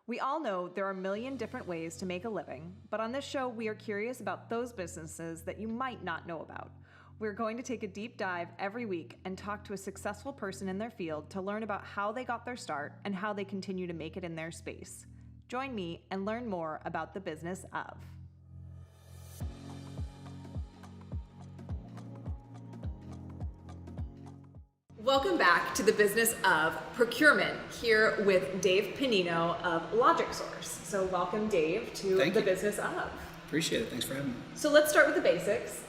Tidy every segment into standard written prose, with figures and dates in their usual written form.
We all know there are a million different ways to make a living, but on this show, we are curious about those businesses that you might not know about. We're going to take a deep dive every week and talk to a successful person in their field to learn about how they got their start and how they continue to make it in their space. Join me and learn more about the business of. Welcome back to the business of procurement, here with Dave Pennino of LogicSource. So welcome, Dave, to the business of. Appreciate it. Thanks for having me. So let's start with the basics.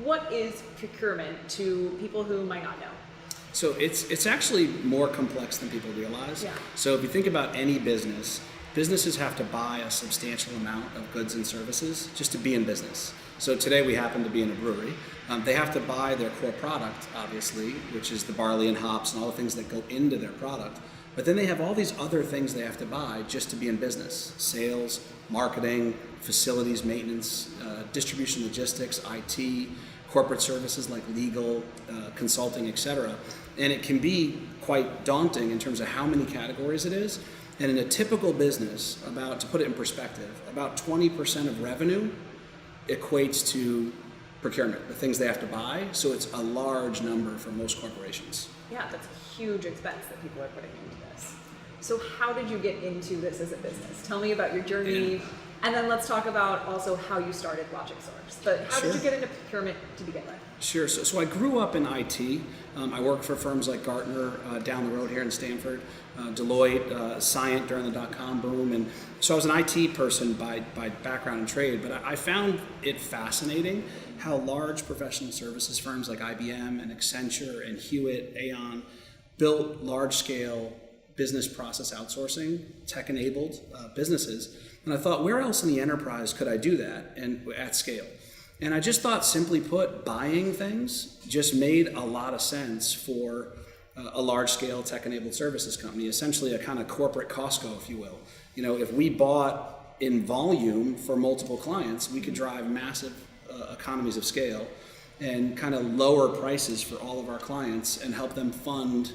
What is procurement to people who might not know? So it's actually more complex than people realize. Yeah. So if you think about any business, businesses have to buy a substantial amount of goods and services just to be in business. So today we happen to be in a brewery. They have to buy their core product, obviously, which is the barley and hops and all the things that go into their product. But then they have all these other things they have to buy just to be in business. Sales, marketing, facilities, maintenance, distribution, logistics, IT, corporate services like legal, consulting, etc. And it can be quite daunting in terms of how many categories it is. And in a typical business, to put it in perspective, about 20% of revenue equates to procurement, the things they have to buy. So it's a large number for most corporations. Yeah, that's a huge expense that people are putting into this. So how did you get into this as a business? Tell me about your journey, and then let's talk about also how you started LogicSource. But how did you get into procurement to begin with? Sure. So I grew up in IT. I worked for firms like Gartner down the road here in Stanford, Deloitte, Scient during the dot-com boom. And so I was an IT person by background and trade, but I found it fascinating how large professional services firms like IBM and Accenture and Hewitt, Aon built large-scale business process outsourcing, tech-enabled businesses. And I thought, where else in the enterprise could I do that and at scale? And I just thought, simply put, buying things just made a lot of sense for a large-scale tech-enabled services company, essentially a kind of corporate Costco, if you will. You know, if we bought in volume for multiple clients, we could drive massive economies of scale and kind of lower prices for all of our clients and help them fund,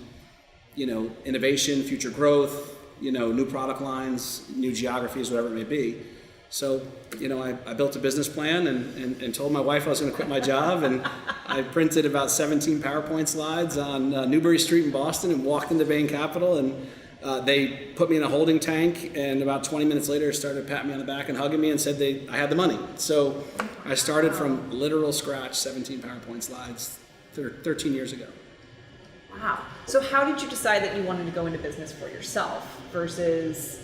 innovation, future growth, new product lines, new geographies, whatever it may be. So, I built a business plan and told my wife I was going to quit my job, and I printed about 17 PowerPoint slides on Newbury Street in Boston and walked into Bain Capital, and they put me in a holding tank, and about 20 minutes later started patting me on the back and hugging me and said I had the money. So I started from literal scratch, 17 PowerPoint slides 13 years ago. Wow. So how did you decide that you wanted to go into business for yourself versus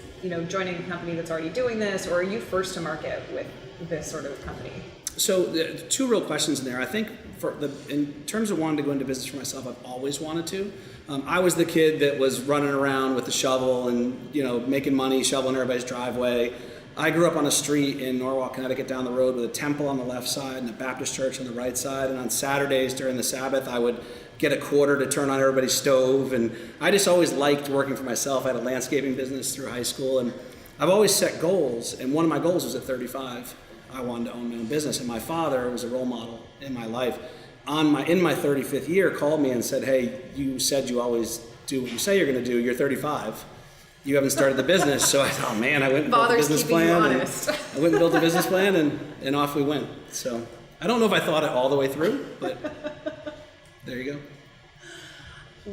joining a company that's already doing this, or are you first to market with this sort of company? So two real questions in there. I think in terms of wanting to go into business for myself, I've always wanted to. I was the kid that was running around with a shovel and making money, shoveling everybody's driveway. I grew up on a street in Norwalk, Connecticut, down the road with a temple on the left side and a Baptist church on the right side. And on Saturdays during the Sabbath, I would get a quarter to turn on everybody's stove. And I just always liked working for myself. I had a landscaping business through high school, and I've always set goals. And one of my goals was at 35, I wanted to own my own business. And my father was a role model in my life. In my 35th year, called me and said, "Hey, you said you always do what you say you're going to do. You're 35. You haven't started the business." So I thought, man, I went and built a business plan. I went and built a business plan, and off we went. So I don't know if I thought it all the way through, but there you go.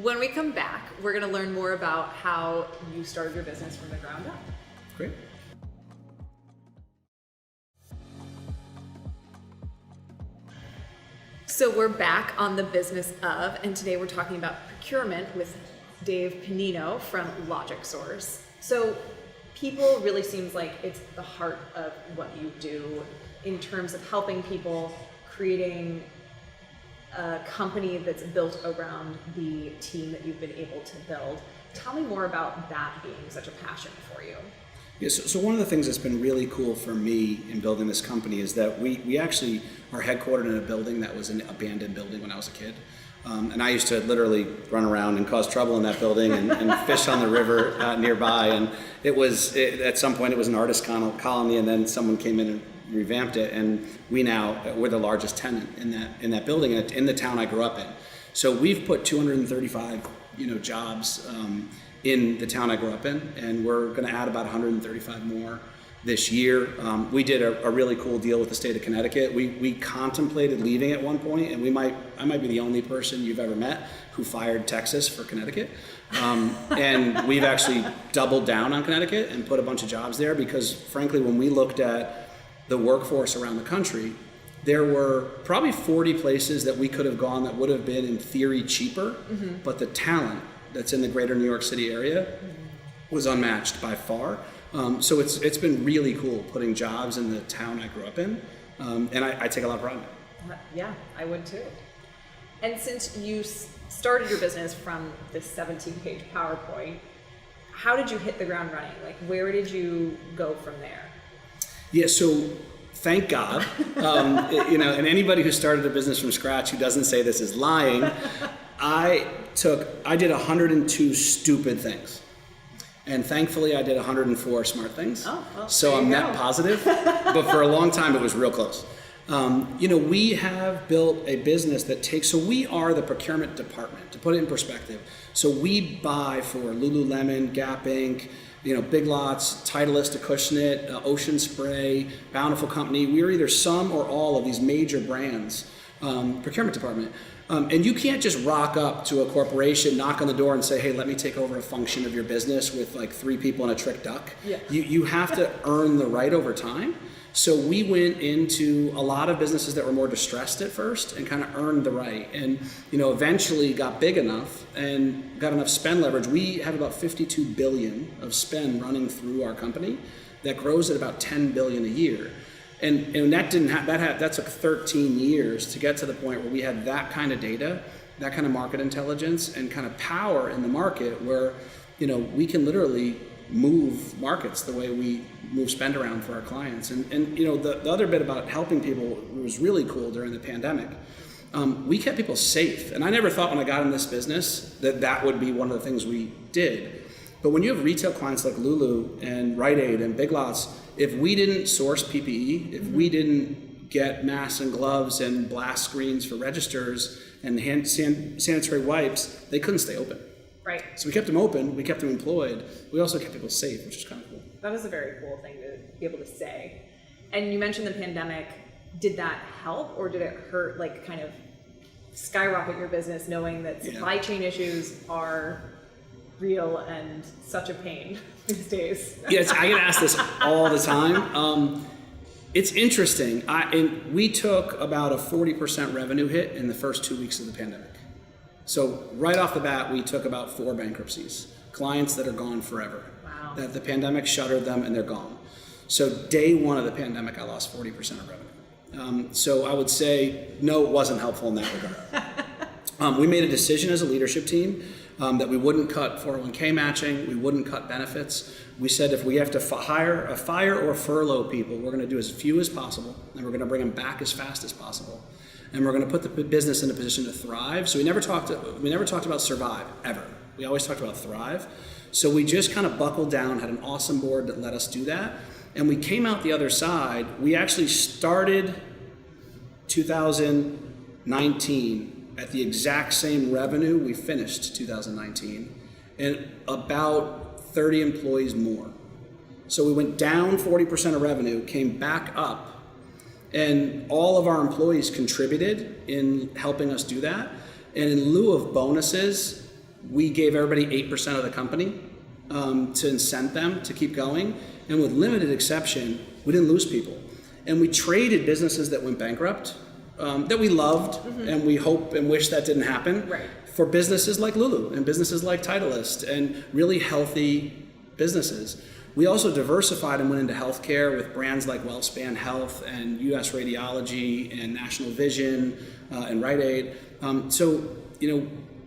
When we come back, we're going to learn more about how you started your business from the ground up. Great. So we're back on the business of, and today we're talking about procurement with Dave Pennino from LogicSource. So people really seems like it's the heart of what you do in terms of helping people, creating a company that's built around the team that you've been able to build. Tell me more about that being such a passion for you. Yeah, so one of the things that's been really cool for me in building this company is that we actually are headquartered in a building that was an abandoned building when I was a kid. And I used to literally run around and cause trouble in that building and fish on the river nearby. And at some point it was an artist colony, and then someone came in and revamped it. And we're the largest tenant in that building in the town I grew up in. So we've put 235 jobs in the town I grew up in, and we're going to add about 135 more this year. We did a really cool deal with the state of Connecticut. We contemplated leaving at one point, and I might be the only person you've ever met who fired Texas for Connecticut. And we've actually doubled down on Connecticut and put a bunch of jobs there because, frankly, when we looked at the workforce around the country, there were probably 40 places that we could have gone that would have been, in theory, cheaper, but the talent that's in the greater New York City area was unmatched by far. So it's been really cool putting jobs in the town I grew up in, and I take a lot of pride in it. Yeah, I would too. And since you started your business from this 17-page PowerPoint, how did you hit the ground running? Like, where did you go from there? Yeah, so thank God, and anybody who started a business from scratch who doesn't say this is lying. I did 102 stupid things. And thankfully I did 104 smart things. Oh, well, so I'm net positive, but for a long time it was real close. We have built a business so we are the procurement department, to put it in perspective. So we buy for Lululemon, Gap Inc., Big Lots, Titleist, Acushnet, Ocean Spray, Bountiful Company. We are either some or all of these major brands, procurement department. And you can't just rock up to a corporation, knock on the door and say, hey, let me take over a function of your business with like 3 people and a trick duck. Yeah. You have to earn the right over time. So we went into a lot of businesses that were more distressed at first and kind of earned the right. And, eventually got big enough and got enough spend leverage. We have about 52 billion of spend running through our company that grows at about 10 billion a year. And that didn't that took 13 years to get to the point where we had that kind of data, that kind of market intelligence, and kind of power in the market where, we can literally move markets the way we move spend around for our clients. And the other bit about helping people was really cool during the pandemic. We kept people safe. And I never thought when I got in this business that would be one of the things we did. But when you have retail clients like Lulu and Rite Aid and Big Lots, if we didn't source PPE, if we didn't get masks and gloves and blast screens for registers and sanitary wipes, they couldn't stay open. Right. So we kept them open, we kept them employed, we also kept people safe, which is kind of cool. That is a very cool thing to be able to say. And you mentioned the pandemic. Did that help, or did it hurt, like kind of skyrocket your business knowing that supply chain issues are real and such a pain these days? Yes, I get asked this all the time. It's interesting. We took about a 40% revenue hit in the first 2 weeks of the pandemic. So right off the bat, we took about 4 bankruptcies, clients that are gone forever. Wow. That the pandemic shuttered them and they're gone. So day 1 of the pandemic, I lost 40% of revenue. So I would say, no, it wasn't helpful in that regard. We made a decision as a leadership team that we wouldn't cut 401k matching, we wouldn't cut benefits. We said if we have to fire or furlough people, we're going to do as few as possible, and we're going to bring them back as fast as possible. And we're going to put the business in a position to thrive. So we never talked about survive, ever. We always talked about thrive. So we just kind of buckled down, had an awesome board that let us do that. And we came out the other side. We actually started 2019 at the exact same revenue we finished 2019, and about 30 employees more. So we went down 40% of revenue, came back up, and all of our employees contributed in helping us do that. And in lieu of bonuses, we gave everybody 8% of the company to incent them to keep going. And with limited exception, we didn't lose people. And we traded businesses that went bankrupt, that we loved, and we hope and wish that didn't happen, right, for businesses like Lulu and businesses like Titleist and really healthy businesses. We also diversified and went into healthcare with brands like WellSpan Health and US Radiology and National Vision and Rite Aid.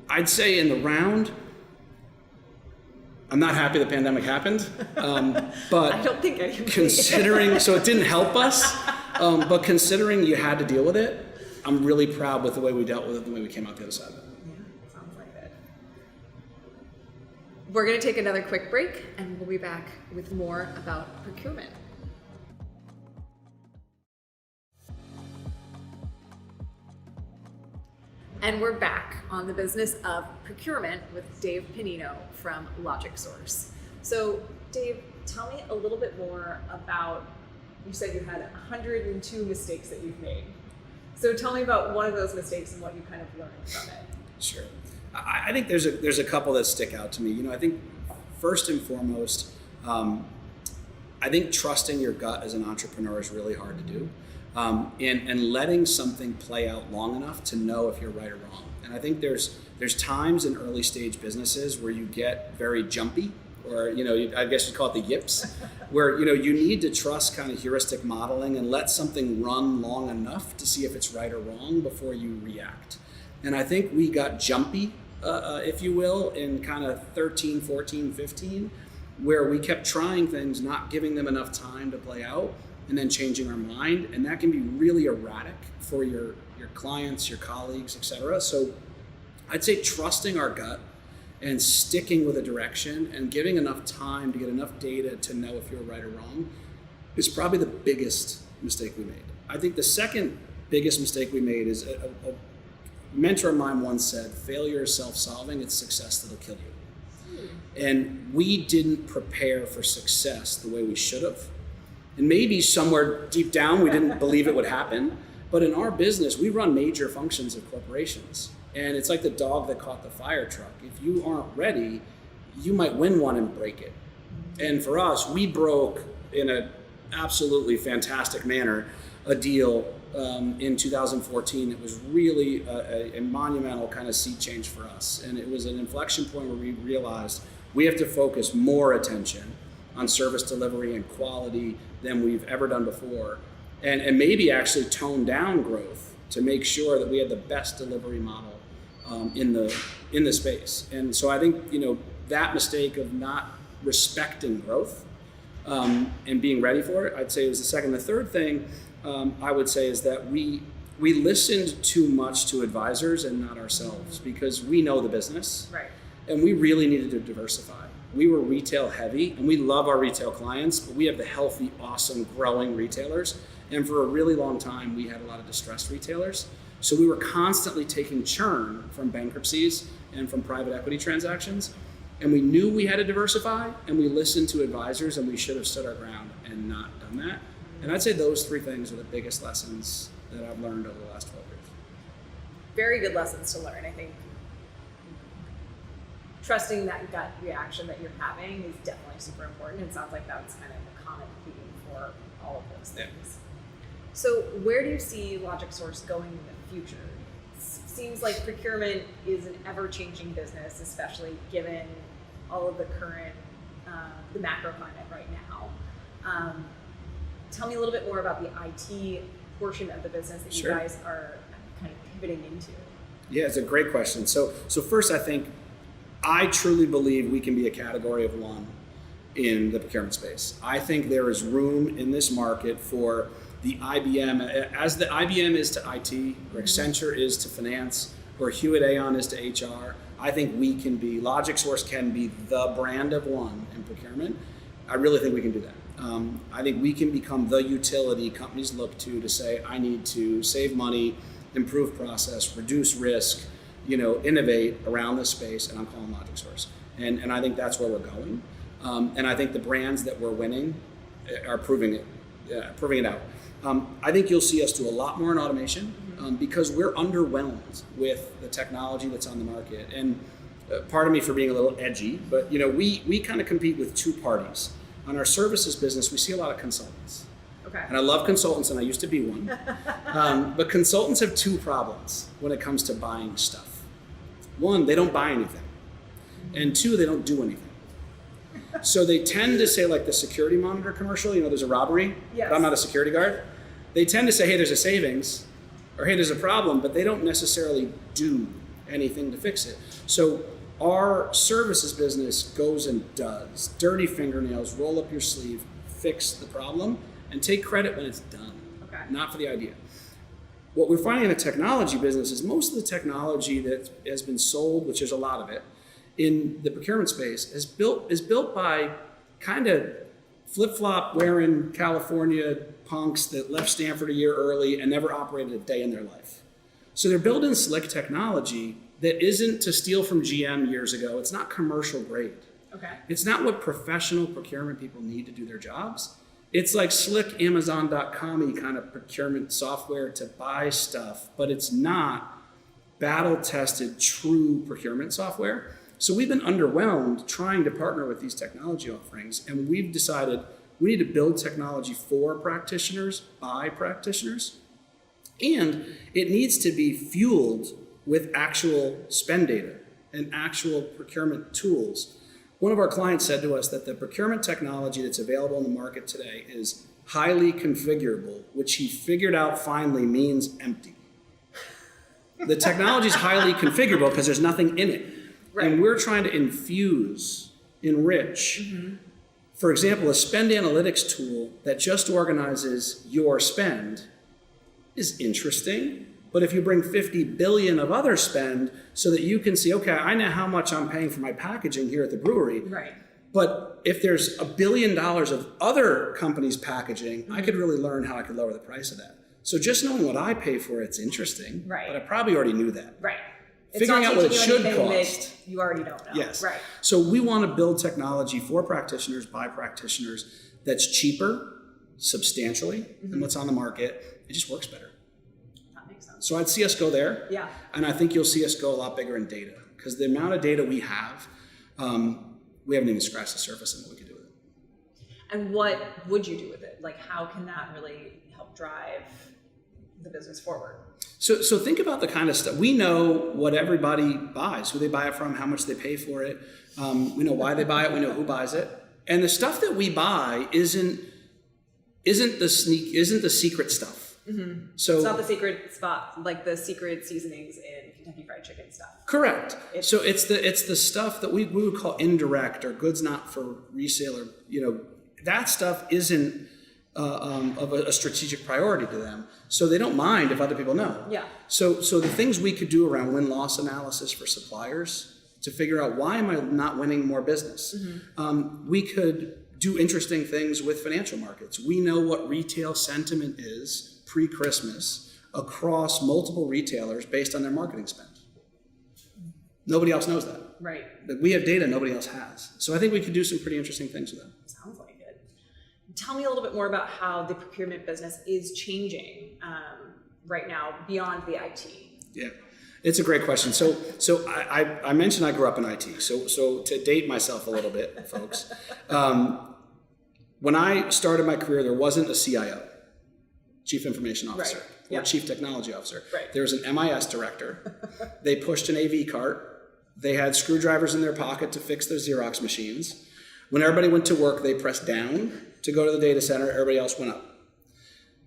I'd say in the round, I'm not happy the pandemic happened, but I don't think I can considering, so it didn't help us, but considering you had to deal with it, I'm really proud with the way we dealt with it, the way we came out the other side of it. Yeah, sounds like it. We're going to take another quick break, and we'll be back with more about procurement. And we're back on the business of procurement with Dave Pennino from LogicSource. So Dave, tell me a little bit more about, you said you had 102 mistakes that you've made. So tell me about one of those mistakes and what you kind of learned from it. Sure. I think there's a couple that stick out to me. You know, I think first and foremost, I think trusting your gut as an entrepreneur is really hard to do. And letting something play out long enough to know if you're right or wrong. And I think there's times in early stage businesses where you get very jumpy, or, you know, I guess you'd call it the yips, where, you know, you need to trust kind of heuristic modeling and let something run long enough to see if it's right or wrong before you react. And I think we got jumpy, if you will, in kind of 13, 14, 15, where we kept trying things, not giving them enough time to play out, and then changing our mind. And that can be really erratic for your clients, your colleagues, et cetera. So I'd say trusting our gut and sticking with a direction and giving enough time to get enough data to know if you're right or wrong is probably the biggest mistake we made. I think the second biggest mistake we made is a mentor of mine once said, failure is self-solving, it's success that'll kill you. And we didn't prepare for success the way we should have. And maybe somewhere deep down we didn't believe it would happen. But in our business, we run major functions of corporations. And it's like the dog that caught the fire truck. If you aren't ready, you might win one and break it. And for us, we broke in an absolutely fantastic manner a deal in 2014. It was really a monumental kind of sea change for us. And it was an inflection point where we realized we have to focus more attention on service delivery and quality than we've ever done before. And maybe actually tone down growth to make sure that we had the best delivery model in the space. And so I think, you know, that mistake of not respecting growth and being ready for it, I'd say was the second. The third thing I would say is that we listened too much to advisors and not ourselves, because we know the business. Right. And we really needed to diversify. We were retail heavy, and we love our retail clients, but we have the healthy, awesome, growing retailers. And for a really long time, we had a lot of distressed retailers. So we were constantly taking churn from bankruptcies and from private equity transactions. And we knew we had to diversify, and we listened to advisors, and we should have stood our ground and not done that. And I'd say those three things are the biggest lessons that I've learned over the last 12 years. Very good lessons to learn, I think. Trusting that gut reaction that you're having is definitely super important. It sounds like that's kind of the common theme for all of those things. Yeah. So where do you see LogicSource going in the future? It seems like procurement is an ever-changing business, especially given all of the current, the macro climate right now. Tell me a little bit more about the IT portion of the business that you guys are kind of pivoting into. Yeah, it's a great question. So first, I truly believe we can be a category of one in the procurement space. I think there is room in this market for the IBM, as the IBM is to IT, or Accenture is to finance, or Hewitt Aon is to HR. I think LogicSource can be the brand of one in procurement. I really think we can do that. I think we can become the utility companies look to say, I need to save money, improve process, reduce risk, innovate around this space, and I'm calling LogicSource. And I think that's where we're going. And I think the brands that we're winning are proving it out. I think you'll see us do a lot more in automation because we're underwhelmed with the technology that's on the market. And pardon me for being a little edgy, but we kind of compete with two parties. On our services business, we see a lot of consultants. Okay. And I love consultants, and I used to be one. But consultants have two problems when it comes to buying stuff. One, they don't buy anything. And two, they don't do anything. So they tend to say, like the security monitor commercial, there's a robbery, yes, but I'm not a security guard. They tend to say, hey, there's a savings, or hey, there's a problem, but they don't necessarily do anything to fix it. So our services business goes and does dirty fingernails, roll up your sleeve, fix the problem, and take credit when it's done, not for the idea. What we're finding in the technology business is most of the technology that has been sold, which there's a lot of it, in the procurement space is built by kind of flip-flop wearing California punks that left Stanford a year early and never operated a day in their life. So they're building slick technology that isn't to steal from GM years ago. It's not commercial grade. Okay. It's not what professional procurement people need to do their jobs. It's like slick Amazon.com-y kind of procurement software to buy stuff, but it's not battle-tested, true procurement software. So we've been underwhelmed trying to partner with these technology offerings, and we've decided we need to build technology for practitioners, by practitioners, and it needs to be fueled with actual spend data and actual procurement tools. One of our clients said to us that the procurement technology that's available in the market today is highly configurable, which he figured out finally means empty. The technology is highly configurable because there's nothing in it. Right. And we're trying to infuse, enrich. For example, a spend analytics tool that just organizes your spend is interesting. But if you bring 50 billion of other spend so that you can see, okay, I know how much I'm paying for my packaging here at the brewery. Right. But if there's $1 billion of other companies' packaging, I could really learn how I could lower the price of that. So just knowing what I pay for it's interesting. Right. But I probably already knew that. Right. Figuring out what it should cost. You already don't know. Yes. Right. So we want to build technology for practitioners, by practitioners, that's cheaper substantially than what's on the market. It just works better. So I'd see us go there. Yeah. And I think you'll see us go a lot bigger in data because the amount of data we have, we haven't even scratched the surface of what we could do with it. And what would you do with it? Like, how can that really help drive the business forward? So think about the kind of stuff. We know what everybody buys, who they buy it from, how much they pay for it. We know why they buy it. We know who buys it. And the stuff that we buy isn't the secret stuff. So it's not the secret spot, like the secret seasonings in Kentucky Fried Chicken stuff. Correct. So it's the stuff that we would call indirect or goods not for resale, or that stuff isn't of a strategic priority to them. So they don't mind if other people know. Yeah. So the things we could do around win-loss analysis for suppliers to figure out why am I not winning more business. We could do interesting things with financial markets. We know what retail sentiment is pre-Christmas across multiple retailers based on their marketing spend. Nobody else knows that. Right. But we have data nobody else has. So I think we could do some pretty interesting things with them. Sounds like it. Tell me a little bit more about how the procurement business is changing right now beyond the IT. Yeah, it's a great question. So I mentioned I grew up in IT. So to date myself a little bit, folks, when I started my career, there wasn't a CIO. Chief Information Officer, or Chief Technology Officer. Right. There was an MIS director. They pushed an AV cart. They had screwdrivers in their pocket to fix their Xerox machines. When everybody went to work, they pressed down to go to the data center. Everybody else went up.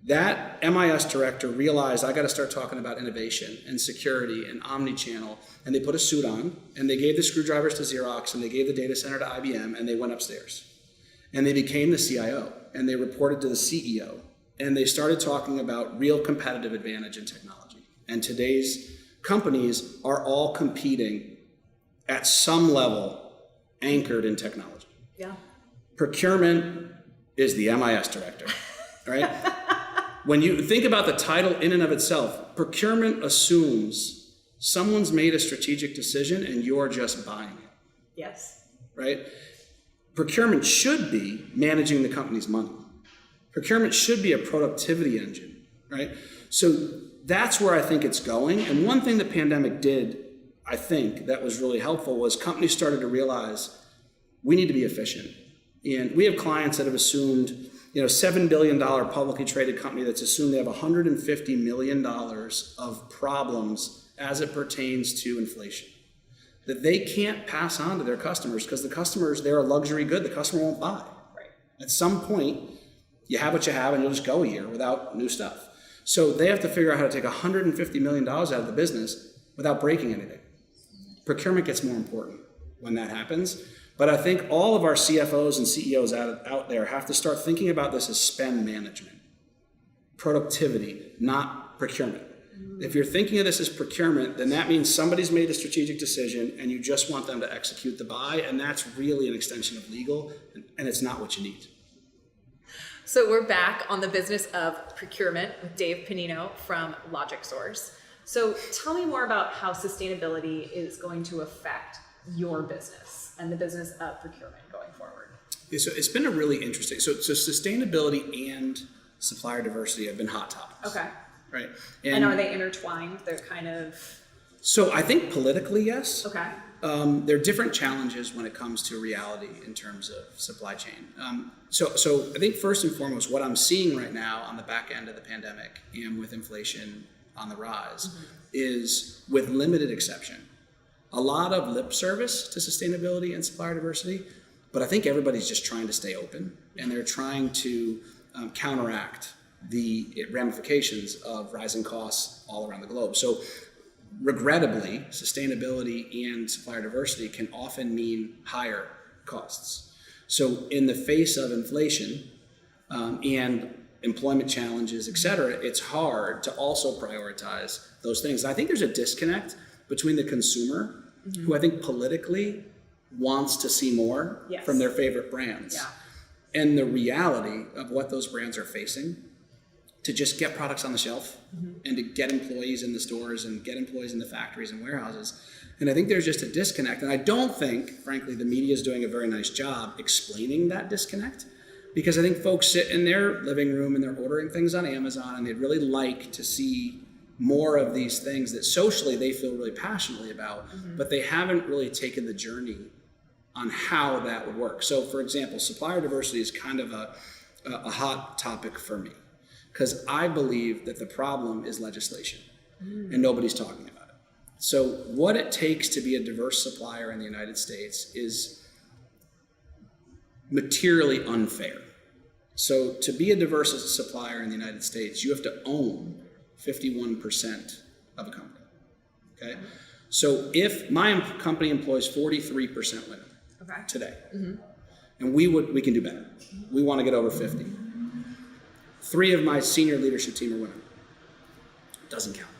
That MIS director realized I got to start talking about innovation and security and omni-channel. And they put a suit on, and they gave the screwdrivers to Xerox, and they gave the data center to IBM, and they went upstairs. And they became the CIO, and they reported to the CEO. And they started talking about real competitive advantage in technology. And today's companies are all competing at some level anchored in technology. Yeah. Procurement is the MIS director, right? When you think about the title in and of itself, procurement assumes someone's made a strategic decision and you're just buying it. Yes. Right? Procurement should be managing the company's money. Procurement should be a productivity engine, right? So that's where I think it's going. And one thing the pandemic did, I think, that was really helpful was companies started to realize we need to be efficient. And we have clients that have assumed, $7 billion publicly traded company that's assumed they have $150 million of problems as it pertains to inflation that they can't pass on to their customers because the customers, they're a luxury good. The customer won't buy. Right. At some point, you have what you have and you'll just go a year without new stuff. So they have to figure out how to take $150 million out of the business without breaking anything. Procurement gets more important when that happens. But I think all of our CFOs and CEOs out there have to start thinking about this as spend management, productivity, not procurement. If you're thinking of this as procurement, then that means somebody's made a strategic decision and you just want them to execute the buy, and that's really an extension of legal, and it's not what you need. So we're back on the business of procurement with Dave Pennino from LogicSource. So tell me more about how sustainability is going to affect your business and the business of procurement going forward. Yeah, so it's been a really interesting, so sustainability and supplier diversity have been hot topics. Okay. Right. And are they intertwined? They're kind of... So I think politically, yes. Okay. There are different challenges when it comes to reality in terms of supply chain. So I think first and foremost, what I'm seeing right now on the back end of the pandemic and with inflation on the rise is, with limited exception, a lot of lip service to sustainability and supplier diversity, but I think everybody's just trying to stay open, and they're trying to counteract the ramifications of rising costs all around the globe. So regrettably, sustainability and supplier diversity can often mean higher costs. So in the face of inflation and employment challenges, et cetera, it's hard to also prioritize those things. And I think there's a disconnect between the consumer, who I think politically wants to see more from their favorite brands, and the reality of what those brands are facing to just get products on the shelf and to get employees in the stores and get employees in the factories and warehouses. And I think there's just a disconnect. And I don't think, frankly, the media is doing a very nice job explaining that disconnect, because I think folks sit in their living room and they're ordering things on Amazon, and they'd really like to see more of these things that socially they feel really passionately about, but they haven't really taken the journey on how that would work. So for example, supplier diversity is kind of a hot topic for me, because I believe that the problem is legislation and nobody's talking about it. So what it takes to be a diverse supplier in the United States is materially unfair. So to be a diverse supplier in the United States, you have to own 51% of a company, okay? So if my company employs 43% women today, and we can do better. We want to get over 50. 3 of my senior leadership team are women. Doesn't count.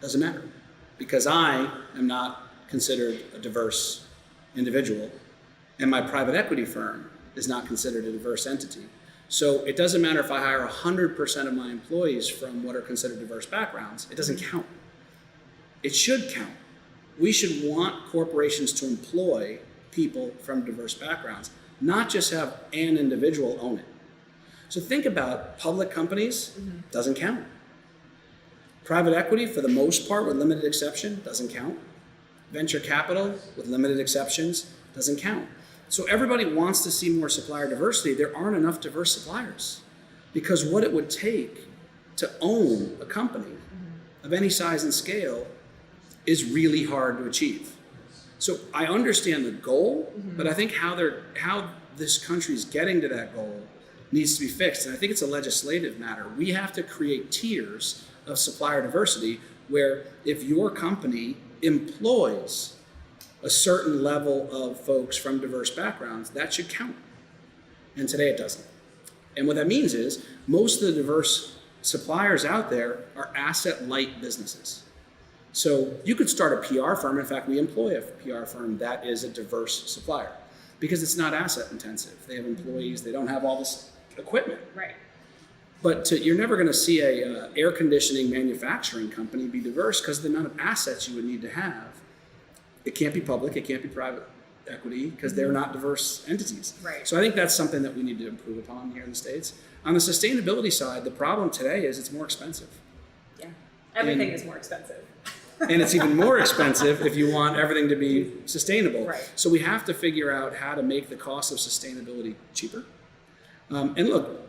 Doesn't matter, because I am not considered a diverse individual, and my private equity firm is not considered a diverse entity. So it doesn't matter if I hire 100% of my employees from what are considered diverse backgrounds. It doesn't count. It should count. We should want corporations to employ people from diverse backgrounds, not just have an individual own it. So think about public companies, doesn't count. Private equity, for the most part, with limited exception, doesn't count. Venture capital, with limited exceptions, doesn't count. So everybody wants to see more supplier diversity. There aren't enough diverse suppliers, because what it would take to own a company of any size and scale is really hard to achieve. So I understand the goal, but I think how this country's getting to that goal needs to be fixed. And I think it's a legislative matter. We have to create tiers of supplier diversity where if your company employs a certain level of folks from diverse backgrounds, that should count. And today it doesn't. And what that means is most of the diverse suppliers out there are asset-light businesses. So you could start a PR firm. In fact, we employ a PR firm that is a diverse supplier because it's not asset intensive. They have employees, they don't have all this equipment. Right. But you're never going to see a air conditioning manufacturing company be diverse because of the amount of assets you would need to have. It can't be public, it can't be private equity, because they're not diverse entities. Right. So I think that's something that we need to improve upon here in the States. On the sustainability side, the problem today is it's more expensive. Yeah. Everything is more expensive. And it's even more expensive if you want everything to be sustainable. Right. So we have to figure out how to make the cost of sustainability cheaper. And look,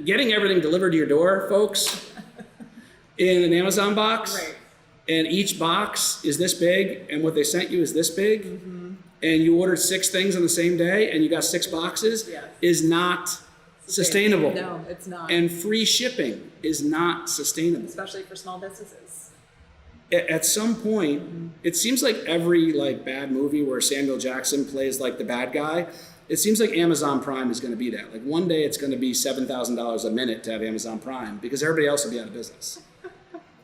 getting everything delivered to your door, folks, in an Amazon box, Right. and each box is this big, and what they sent you is this big, and you ordered 6 things on the same day, and you got 6 boxes, is not sustainable. No, it's not. And free shipping is not sustainable. Especially for small businesses. At some point, it seems like every bad movie where Samuel Jackson plays the bad guy, it seems like Amazon Prime is going to be that. One day it's going to be $7,000 a minute to have Amazon Prime because everybody else will be out of business.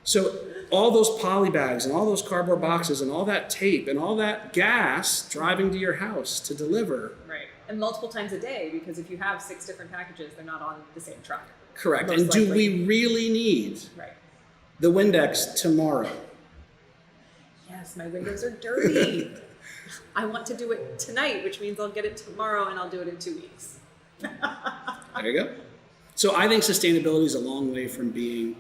So all those poly bags and all those cardboard boxes and all that tape and all that gas driving to your house to deliver. Right. And multiple times a day, because if you have 6 different packages, they're not on the same truck. Correct. Most And do likely. we really need Right. the Windex tomorrow. Yes, my windows are dirty. I want to do it tonight, which means I'll get it tomorrow and I'll do it in 2 weeks. There you go. So I think sustainability is a long way from being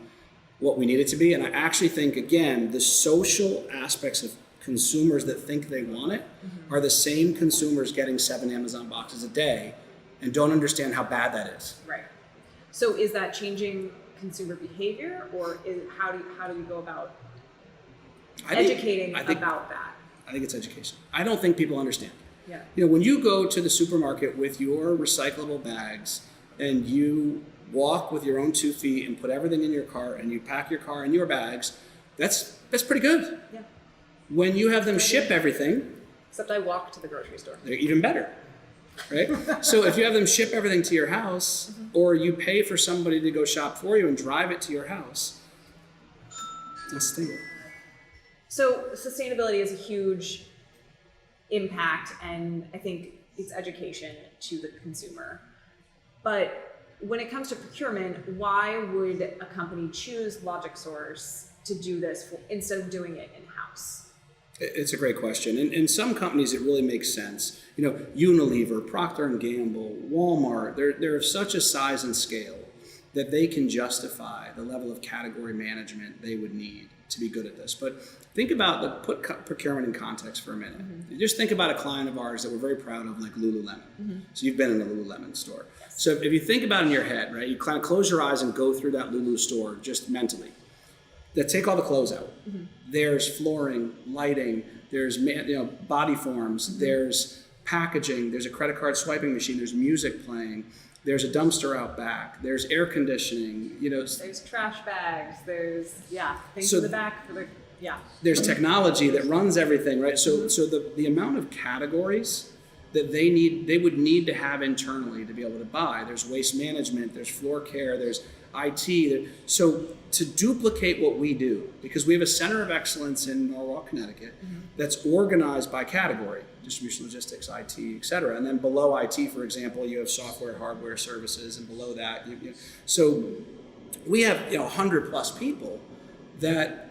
what we need it to be. And I actually think, again, the social aspects of consumers that think they want it are the same consumers getting 7 Amazon boxes a day and don't understand how bad that is. Right. So is that changing consumer behavior, or how do we go about educating about that? I think it's education. I don't think people understand. Yeah. When you go to the supermarket with your recyclable bags and you walk with your own 2 feet and put everything in your cart and you pack your car in your bags, that's pretty good. Yeah. When you have them ship everything, except I walk to the grocery store. they're even better, right? So if you have them ship everything to your house, or you pay for somebody to go shop for you and drive it to your house, that's the thing. So sustainability is a huge impact, and I think it's education to the consumer. But when it comes to procurement, why would a company choose LogicSource to do this instead of doing it in-house? It's a great question. In some companies, it really makes sense. Unilever, Procter & Gamble, Walmart, they're of such a size and scale that they can justify the level of category management they would need to be good at this. But think about put procurement in context for a minute. You just think about a client of ours that we're very proud of, like Lululemon. So you've been in a Lululemon store. Yes. So if you think about it in your head, right, you kind of close your eyes and go through that Lulu store just mentally. Take all the clothes out. There's flooring, lighting, there's body forms, there's packaging, there's a credit card swiping machine, there's music playing, there's a dumpster out back, there's air conditioning, There's trash bags, there's things So in the back for the there's technology that runs everything, right? So the amount of categories that they would need to have internally to be able to buy. There's waste management, there's floor care, there's IT. So to duplicate what we do, because we have a center of excellence in Norwalk, Connecticut, that's organized by category, distribution, logistics, IT, et cetera. And then below IT, for example, you have software, hardware, services, and below that, so we have 100 plus people that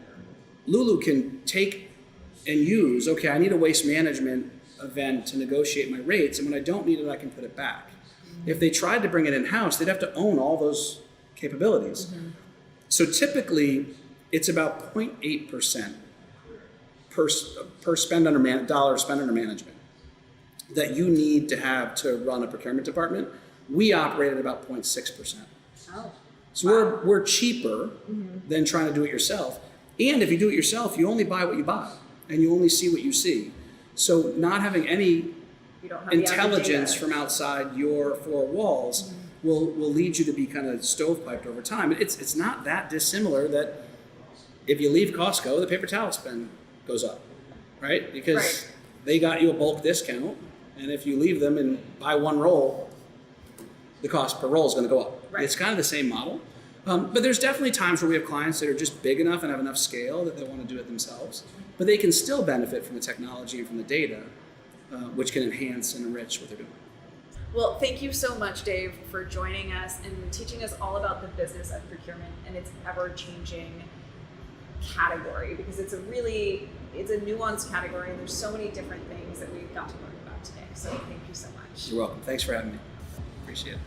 Lulu can take and use. Okay, I need a waste management event to negotiate my rates, and when I don't need it, I can put it back. If they tried to bring it in-house, they'd have to own all those capabilities. So typically, it's about 0.8% per spend under dollar spent under management that you need to have to run a procurement department. We operate at about 0.6%. Oh. So we're cheaper than trying to do it yourself. And if you do it yourself, you only buy what you buy, and you only see what you see. So not having any intelligence from outside your four walls will lead you to be kind of stovepiped over time. It's not that dissimilar that if you leave Costco, the paper towel spend goes up, right? Because they got you a bulk discount, and if you leave them and buy one roll, the cost per roll is going to go up. Right. It's kind of the same model. But there's definitely times where we have clients that are just big enough and have enough scale that they want to do it themselves. But they can still benefit from the technology and from the data, which can enhance and enrich what they're doing. Well, thank you so much, Dave, for joining us and teaching us all about the business of procurement and its ever-changing category, because it's a nuanced category, and there's so many different things that we've got to learn about today. So thank you so much. You're welcome. Thanks for having me. Appreciate it.